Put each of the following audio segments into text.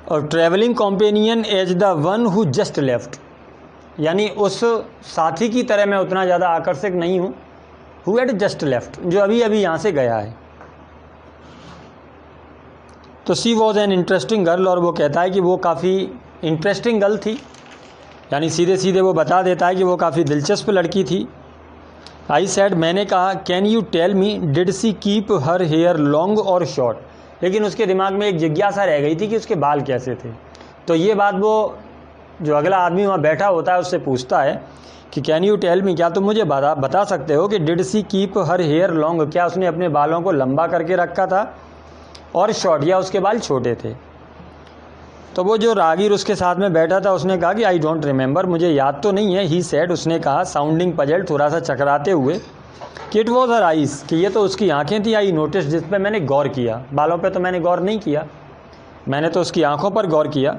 और travelling companion as the one who just left, यानी उस साथी की तरह मैं उतना ज़्यादा आकर्षक नहीं हूँ, हु हैड जस्ट लेफ्ट, जो अभी अभी यहाँ से गया है। तो she was an interesting girl, और वो कहता है कि वो काफ़ी इंटरेस्टिंग गर्ल थी, यानी सीधे सीधे वो बता देता है कि वो काफ़ी दिलचस्प लड़की थी। आई सेड, मैंने कहा, can you tell me did she keep her hair long or short, लेकिन उसके दिमाग में एक जिज्ञासा रह गई थी कि उसके बाल कैसे थे। तो ये बात वो जो अगला आदमी वहाँ बैठा होता है उससे पूछता है कि कैन यू टेल मी, क्या तुम मुझे बता सकते हो कि did she keep her hair long, क्या उसने अपने बालों को लंबा करके रखा था, और शॉर्ट, या उसके बाल छोटे थे। तो वो जो रागीर उसके साथ में बैठा था उसने कहा कि आई डोंट रिमेंबर, मुझे याद तो नहीं है। ही सेड, उसने कहा, साउंडिंग पजल्ड, थोड़ा सा चकराते हुए, कि इट वॉज हर आइज, कि ये तो उसकी आंखें थी। आई नोटिस, जिस पे मैंने गौर किया, बालों पे तो मैंने गौर नहीं किया, मैंने तो उसकी आंखों पर गौर किया।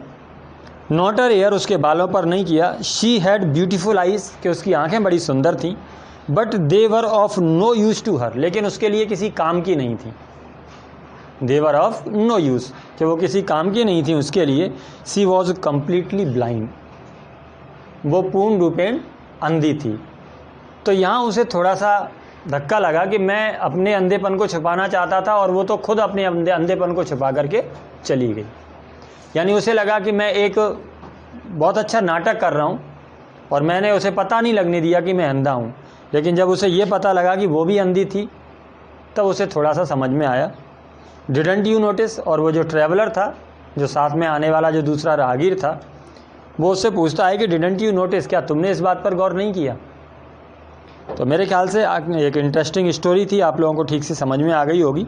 नॉट हर हेयर, उसके बालों पर नहीं किया। शी हैड ब्यूटीफुल आइज, कि उसकी आंखें बड़ी सुंदर थीं। But they were of no use to her, लेकिन उसके लिए किसी काम की नहीं थी। देवर ऑफ नो यूज़, कि वो किसी काम की नहीं थी उसके लिए। सी वॉज कम्प्लीटली ब्लाइंड, वो पूर्ण रूपेण अंधी थी। तो यहाँ उसे थोड़ा सा धक्का लगा कि मैं अपने अंधेपन को छुपाना चाहता था और वो तो खुद अपने अंधेपन को छुपा करके चली गई। यानी उसे लगा कि मैं एक बहुत अच्छा नाटक कर रहा हूँ और मैंने उसे पता नहीं लगने दिया कि मैं अंधा हूँ। लेकिन जब उसे ये पता लगा कि वो भी अंधी थी तब उसे थोड़ा सा समझ में आया। डिडंट यू नोटिस, और वो जो ट्रैवलर था, जो साथ में आने वाला जो दूसरा राहगीर था, वो उससे पूछता है कि डिडंट यू नोटिस, क्या तुमने इस बात पर गौर नहीं किया। तो मेरे ख्याल से एक इंटरेस्टिंग स्टोरी थी, आप लोगों को ठीक से समझ में आ गई होगी।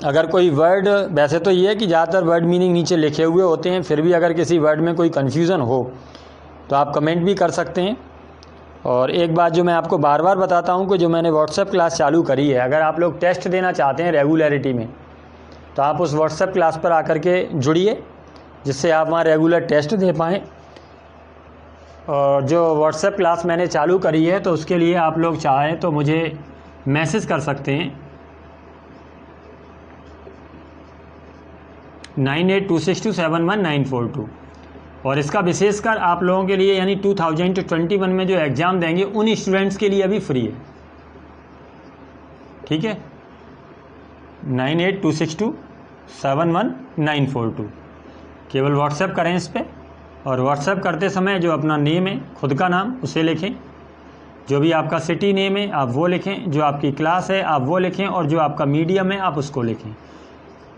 अगर कोई वर्ड, वैसे तो ये है कि ज़्यादातर वर्ड मीनिंग नीचे लिखे हुए होते हैं, फिर भी अगर किसी वर्ड में कोई कन्फ्यूज़न हो तो आप कमेंट भी कर सकते हैं। और एक बात जो मैं आपको बार बार बताता हूँ कि जो मैंने व्हाट्सएप क्लास चालू करी है, अगर आप लोग टेस्ट देना चाहते हैं रेगुलरिटी में तो आप उस व्हाट्सएप क्लास पर आकर के जुड़िए, जिससे आप वहाँ रेगुलर टेस्ट दे पाएँ। और जो व्हाट्सएप क्लास मैंने चालू करी है तो उसके लिए आप लोग चाहें तो मुझे मैसेज कर सकते हैं 9826271942। और इसका विशेषकर आप लोगों के लिए, यानी 2021 में जो एग्ज़ाम देंगे उन स्टूडेंट्स के लिए अभी फ्री है, ठीक है। 9826271942 केवल व्हाट्सएप करें इस पर, और व्हाट्सएप करते समय जो अपना नेम है, खुद का नाम, उसे लिखें। जो भी आपका सिटी नेम है आप वो लिखें, जो आपकी क्लास है आप वो लिखें, और जो आपका मीडियम है आप उसको लिखें।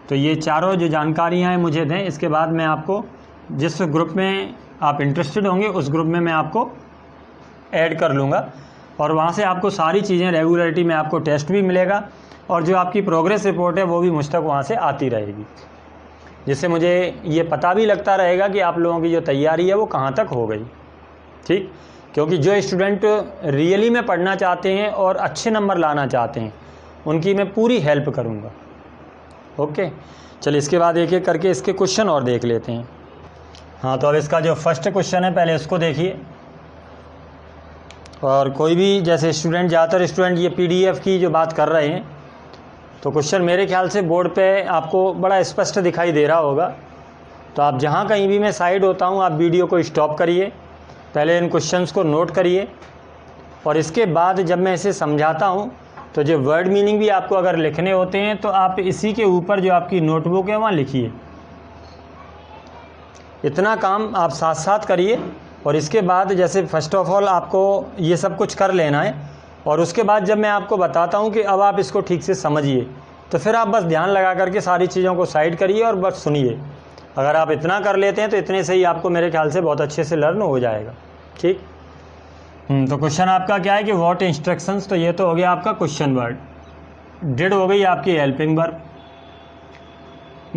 तो ये चारों जो जानकारियाँ हैं मुझे दें। इसके बाद मैं आपको जिस ग्रुप में आप इंटरेस्टेड होंगे उस ग्रुप में मैं आपको ऐड कर लूँगा, और वहाँ से आपको सारी चीज़ें रेगुलरिटी में आपको टेस्ट भी मिलेगा, और जो आपकी प्रोग्रेस रिपोर्ट है वो भी मुझ तक वहाँ से आती रहेगी, जिससे मुझे ये पता भी लगता रहेगा कि आप लोगों की जो तैयारी है वो कहाँ तक हो गई, ठीक। क्योंकि जो स्टूडेंट रियली में पढ़ना चाहते हैं और अच्छे नंबर लाना चाहते हैं उनकी मैं पूरी हेल्प करूँगा। ओके, चलिए इसके बाद एक एक करके इसके क्वेश्चन और देख लेते हैं। हाँ, तो अब इसका जो फर्स्ट क्वेश्चन है पहले इसको देखिए। और कोई भी जैसे स्टूडेंट, ज़्यादातर स्टूडेंट ये PDF की जो बात कर रहे हैं, तो क्वेश्चन मेरे ख्याल से बोर्ड पे आपको बड़ा स्पष्ट दिखाई दे रहा होगा। तो आप जहाँ कहीं भी मैं साइड होता हूँ आप वीडियो को स्टॉप करिए, पहले इन क्वेश्चंस को नोट करिए, और इसके बाद जब मैं इसे समझाता हूँ तो जो वर्ड मीनिंग भी आपको अगर लिखने होते हैं तो आप इसी के ऊपर जो आपकी नोटबुक है वहाँ लिखिए। इतना काम आप साथ साथ करिए, और इसके बाद जैसे फर्स्ट ऑफ ऑल आपको ये सब कुछ कर लेना है, और उसके बाद जब मैं आपको बताता हूँ कि अब आप इसको ठीक से समझिए, तो फिर आप बस ध्यान लगा करके सारी चीज़ों को साइड करिए और बस सुनिए। अगर आप इतना कर लेते हैं तो इतने से ही आपको मेरे ख्याल से बहुत अच्छे से लर्न हो जाएगा, ठीक। तो क्वेश्चन आपका क्या है कि व्हाट इंस्ट्रक्शंस, तो ये तो हो गया आपका क्वेश्चन वर्ड। डिड हो गई आपकी हेल्पिंग वर्ब।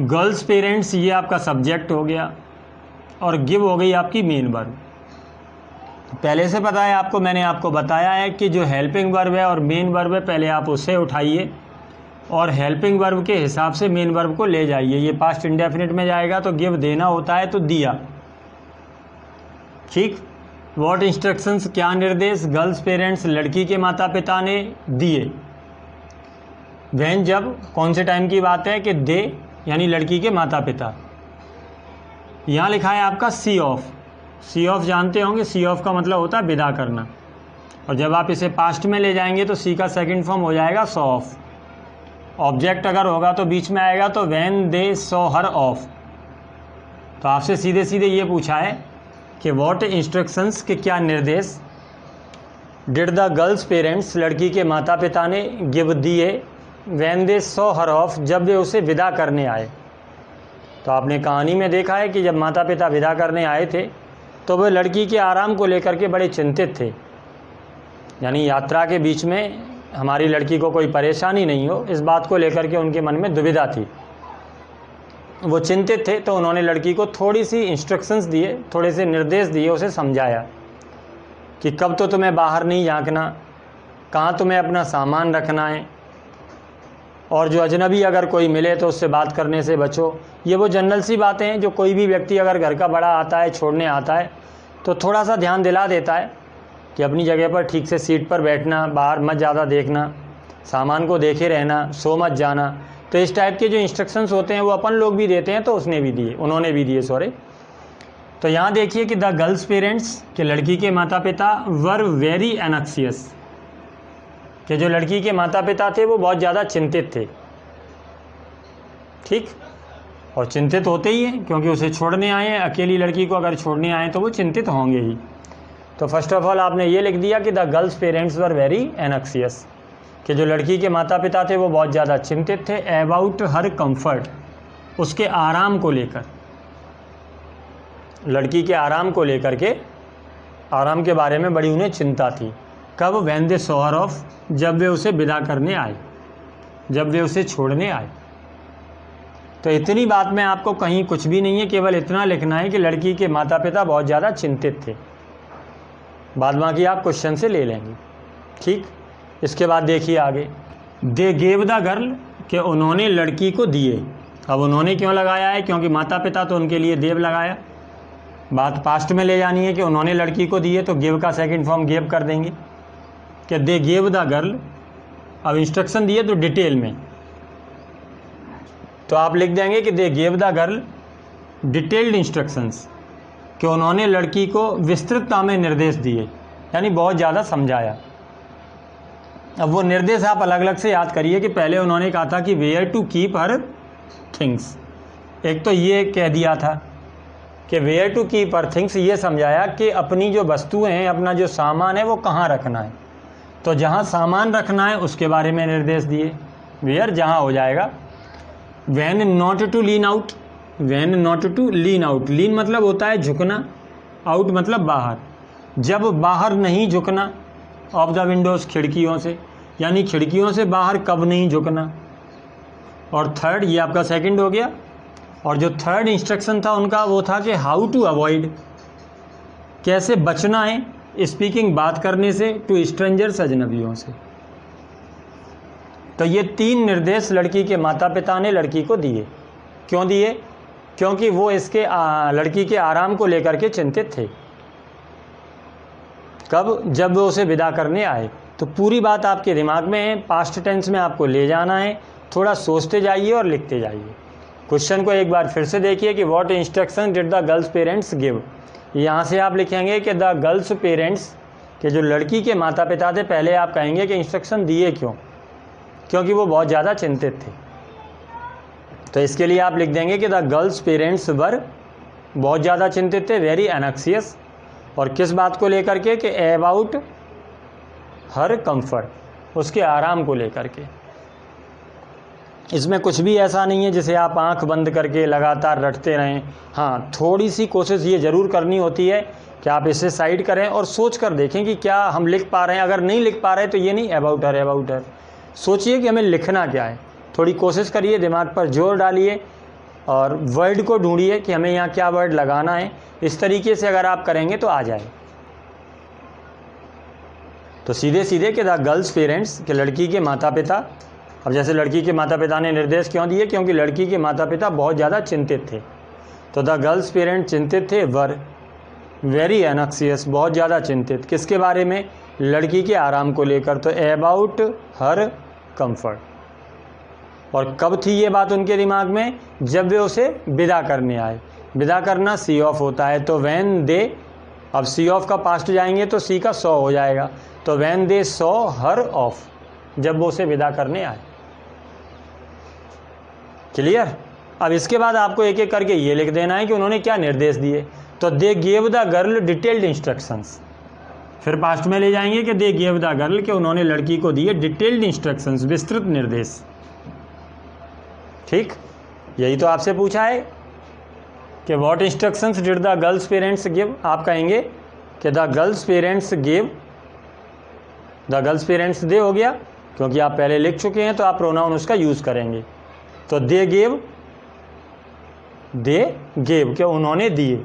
गर्ल्स पेरेंट्स ये आपका सब्जेक्ट हो गया, और गिव हो गई आपकी मेन वर्ब। पहले से पता है आपको, मैंने आपको बताया है कि जो हेल्पिंग वर्ब है और मेन वर्ब है पहले आप उसे उठाइए और हेल्पिंग वर्ब के हिसाब से मेन वर्ब को ले जाइए। ये पास्ट इंडेफिनिट में जाएगा तो गिव देना होता है तो दिया, ठीक। व्हाट इंस्ट्रक्शंस क्या निर्देश गर्ल्स पेरेंट्स लड़की के माता पिता ने दिए। व्हेन जब कौन से टाइम की बात है कि दे यानी लड़की के माता पिता, यहाँ लिखा है आपका सी ऑफ। सी ऑफ जानते होंगे, सी ऑफ का मतलब होता है विदा करना, और जब आप इसे पास्ट में ले जाएंगे तो सी का सेकंड फॉर्म हो जाएगा सॉ ऑफ। ऑब्जेक्ट अगर होगा तो बीच में आएगा तो when they saw her of. तो आपसे सीधे सीधे ये पूछा है कि व्हाट इंस्ट्रक्शंस, के क्या निर्देश, डिड द गर्ल्स पेरेंट्स, लड़की के माता पिता ने, गिव दिए, when they saw her of, जब वे उसे विदा करने आए। तो आपने कहानी में देखा है कि जब माता पिता विदा करने आए थे तो वे लड़की के आराम को लेकर के बड़े चिंतित थे, यानी यात्रा के बीच में हमारी लड़की को कोई परेशानी नहीं हो, इस बात को लेकर के उनके मन में दुविधा थी, वो चिंतित थे। तो उन्होंने लड़की को थोड़ी सी इंस्ट्रक्शंस दिए, थोड़े से निर्देश दिए, उसे समझाया कि कब तो तुम्हें बाहर नहीं झांकना, कहाँ तुम्हें अपना सामान रखना है, और जो अजनबी अगर कोई मिले तो उससे बात करने से बचो। ये वो जनरल सी बातें हैं जो कोई भी व्यक्ति अगर घर का बड़ा आता है, छोड़ने आता है, तो थोड़ा सा ध्यान दिला देता है कि अपनी जगह पर ठीक से सीट पर बैठना, बाहर मत ज़्यादा देखना, सामान को देखे रहना, सो मत जाना। तो इस टाइप के जो इंस्ट्रक्शंस होते हैं वो अपन लोग भी देते हैं, तो उन्होंने भी दिए सॉरी। तो यहाँ देखिए कि द गर्ल्स पेरेंट्स, के लड़की के माता पिता, वर वेरी एनक्सियस, कि जो लड़की के माता पिता थे वो बहुत ज़्यादा चिंतित थे। ठीक, और चिंतित होते ही हैं क्योंकि उसे छोड़ने आए हैं, अकेली लड़की को अगर छोड़ने आए तो वो चिंतित होंगे ही। तो फर्स्ट ऑफ ऑल आपने ये लिख दिया कि the girls parents were very anxious, कि जो लड़की के माता पिता थे वो बहुत ज़्यादा चिंतित थे, अबाउट हर कंफर्ट, उसके आराम को लेकर, लड़की के आराम को लेकर के, आराम के बारे में बड़ी उन्हें चिंता थी। कब? When they saw her of, जब वे उसे विदा करने आए, जब वे उसे छोड़ने आए। तो इतनी बात में आपको कहीं कुछ भी नहीं है, केवल इतना लिखना है कि लड़की के माता पिता बहुत ज़्यादा चिंतित थे। बाद बाकी आप क्वेश्चन से ले लेंगे। ठीक, इसके बाद देखिए आगे, दे गेव द गर्ल, कि उन्होंने लड़की को दिए। अब उन्होंने क्यों लगाया है? क्योंकि माता पिता तो उनके लिए देव लगाया, बात पास्ट में ले जानी है कि उन्होंने लड़की को दिए, तो गिव का सेकंड फॉर्म गिव कर देंगे कि दे गेव द गर्ल। अब इंस्ट्रक्शन दिए तो डिटेल में, तो आप लिख देंगे कि they gave the girl detailed instructions, कि उन्होंने लड़की को विस्तृतता में निर्देश दिए, यानी बहुत ज़्यादा समझाया। अब वो निर्देश आप अलग अलग से याद करिए कि पहले उन्होंने कहा था कि where to keep her things, एक तो ये कह दिया था कि where to keep her things, ये समझाया कि अपनी जो वस्तुएं हैं, अपना जो सामान है वो कहाँ रखना है। तो जहाँ सामान रखना है उसके बारे में निर्देश दिए, वेयर जहाँ हो जाएगा। When not to lean out, when not to lean out, lean मतलब होता है झुकना, आउट मतलब बाहर, जब बाहर नहीं झुकना, ऑफ द विंडोज़, खिड़कियों से, यानी खिड़कियों से बाहर कब नहीं झुकना। और थर्ड, ये आपका सेकंड हो गया। और जो थर्ड इंस्ट्रक्शन था उनका वो था कि हाउ टू अवॉइड, कैसे बचना है स्पीकिंग, बात करने से, टू स्ट्रेंजर्स, अजनबियों से। तो ये 3 निर्देश लड़की के माता पिता ने लड़की को दिए। क्यों दिए? क्योंकि वो इसके लड़की के आराम को लेकर के चिंतित थे। कब? जब वो उसे विदा करने आए। तो पूरी बात आपके दिमाग में है, पास्ट टेंस में आपको ले जाना है, थोड़ा सोचते जाइए और लिखते जाइए। क्वेश्चन को एक बार फिर से देखिए कि what instruction did the girls parents give. यहाँ से आप लिखेंगे कि द गर्ल्स पेरेंट्स, के जो लड़की के माता पिता थे, पहले आप कहेंगे कि इंस्ट्रक्शन दिए क्यों, क्योंकि वो बहुत ज़्यादा चिंतित थे। तो इसके लिए आप लिख देंगे कि द गर्ल्स पेरेंट्स वर, बहुत ज़्यादा चिंतित थे, वेरी एनक्सियस, और किस बात को लेकर के, कि अबाउट हर कंफर्ट, उसके आराम को लेकर के। इसमें कुछ भी ऐसा नहीं है जिसे आप आंख बंद करके लगातार रटते रहें। हाँ, थोड़ी सी कोशिश ये ज़रूर करनी होती है कि आप इसे साइड करें और सोच कर देखें कि क्या हम लिख पा रहे हैं। अगर नहीं लिख पा रहे तो ये नहीं अबाउट हर, सोचिए कि हमें लिखना क्या है, थोड़ी कोशिश करिए, दिमाग पर जोर डालिए और वर्ड को ढूंढिए कि हमें यहाँ क्या वर्ड लगाना है। इस तरीके से अगर आप करेंगे तो आ जाए। तो सीधे सीधे कि द गर्ल्स पेरेंट्स, के लड़की के माता पिता। अब जैसे लड़की के माता पिता ने निर्देश क्यों दिए? क्योंकि लड़की के माता पिता बहुत ज़्यादा चिंतित थे। तो द गर्ल्स पेरेंट्स चिंतित थे, वर वेरी एनक्सियस, बहुत ज़्यादा चिंतित। किसके बारे में? लड़की के आराम को लेकर, तो अबाउट हर कंफर्ट। और कब थी ये बात उनके दिमाग में? जब वे उसे विदा करने आए, विदा करना सी ऑफ होता है, तो वैन दे, अब सी ऑफ का पास्ट जाएंगे तो सी का सॉ हो जाएगा, तो when they saw her of, जब वो उसे विदा करने आए। क्लियर। अब इसके बाद आपको एक एक करके ये लिख देना है कि उन्होंने क्या निर्देश दिए। तो they gave the girl detailed instructions, फिर पास्ट में ले जाएंगे कि दे गेव द गर्ल, कि उन्होंने लड़की को दिए डिटेल्ड इंस्ट्रक्शंस, विस्तृत निर्देश। ठीक, यही तो आपसे पूछा है कि what instructions did the girls parents give. आप कहेंगे कि the girls parents give, the girls parents दे हो गया, क्योंकि आप पहले लिख चुके हैं तो आप प्रोनाउन उसका यूज़ करेंगे। तो दे गेव, दे गेव कि उन्होंने दिए,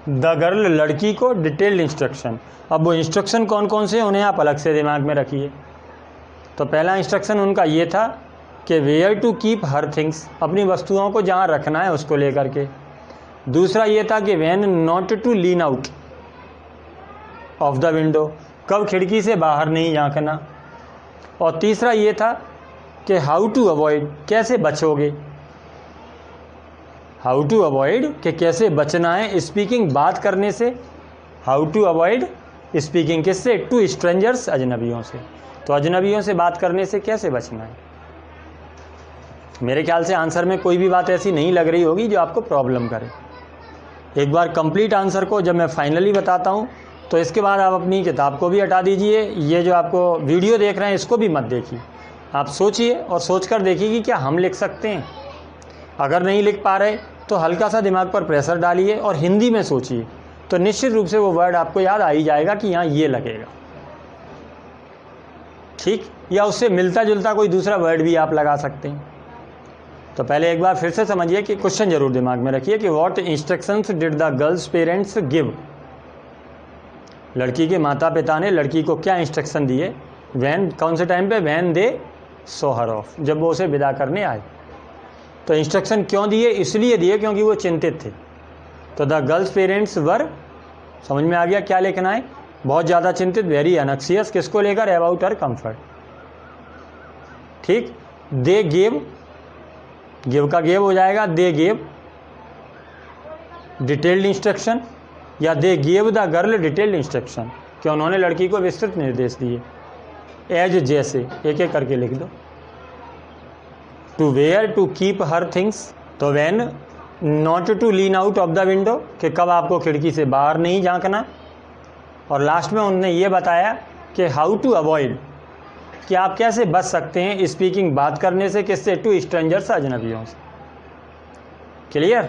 द गर्ल लड़की को डिटेल्ड इंस्ट्रक्शन। अब वो इंस्ट्रक्शन कौन कौन से उन्हें आप अलग से दिमाग में रखिए। तो पहला इंस्ट्रक्शन उनका ये था कि where to keep her things, अपनी वस्तुओं को जहाँ रखना है उसको लेकर के। दूसरा ये था कि when not to lean out of the window, कब खिड़की से बाहर नहीं झांकना। और तीसरा ये था कि हाउ टू अवॉइड, कैसे बचोगे, हाउ टू अवॉइड कि कैसे बचना है स्पीकिंग, बात करने से। हाउ टू अवॉइड स्पीकिंग किससे, टू स्ट्रेंजर्स, अजनबियों से। तो अजनबियों से बात करने से कैसे बचना है। मेरे ख्याल से आंसर में कोई भी बात ऐसी नहीं लग रही होगी जो आपको प्रॉब्लम करे। एक बार कंप्लीट आंसर को जब मैं फाइनली बताता हूँ तो इसके बाद आप अपनी किताब को भी हटा दीजिए, ये जो आपको वीडियो देख रहे हैं इसको भी मत देखिए। आप सोचिए और सोच कर देखिए कि क्या हम लिख सकते हैं। अगर नहीं लिख पा रहे तो हल्का सा दिमाग पर प्रेशर डालिए और हिंदी में सोचिए, तो निश्चित रूप से वो वर्ड आपको याद आ ही जाएगा कि यहाँ ये लगेगा। ठीक, या उससे मिलता जुलता कोई दूसरा वर्ड भी आप लगा सकते हैं। तो पहले एक बार फिर से समझिए कि क्वेश्चन जरूर दिमाग में रखिए कि what instructions did the girls parents give, लड़की के माता पिता ने लड़की को क्या इंस्ट्रक्शन दिए। वैन, कौन से टाइम पे, when they saw her of, जब वो उसे विदा करने आए। तो इंस्ट्रक्शन क्यों दिए, इसलिए दिए क्योंकि वो चिंतित थे। तो द गर्ल्स पेरेंट्स वर, समझ में आ गया क्या लिखना है, बहुत ज़्यादा चिंतित, वेरी अनक्सियस, किसको लेकर, अबाउट हर कंफर्ट। ठीक, दे गेव, गिव का गेव हो जाएगा, दे गेव डिटेल्ड इंस्ट्रक्शन, या they gave the girl detailed instruction, कि उन्होंने लड़की को विस्तृत निर्देश दिए। एज, जैसे, एक एक करके लिख दो। To wear, to keep her things, तो when not to lean out of the window, कि कब आपको खिड़की से बाहर नहीं झांकना। और लास्ट में उन्होंने ये बताया कि हाउ टू अवॉइड, कि आप कैसे बच सकते हैं स्पीकिंग, बात करने से, किससे, टू स्ट्रेंजर्स, अजनबियों से। क्लियर।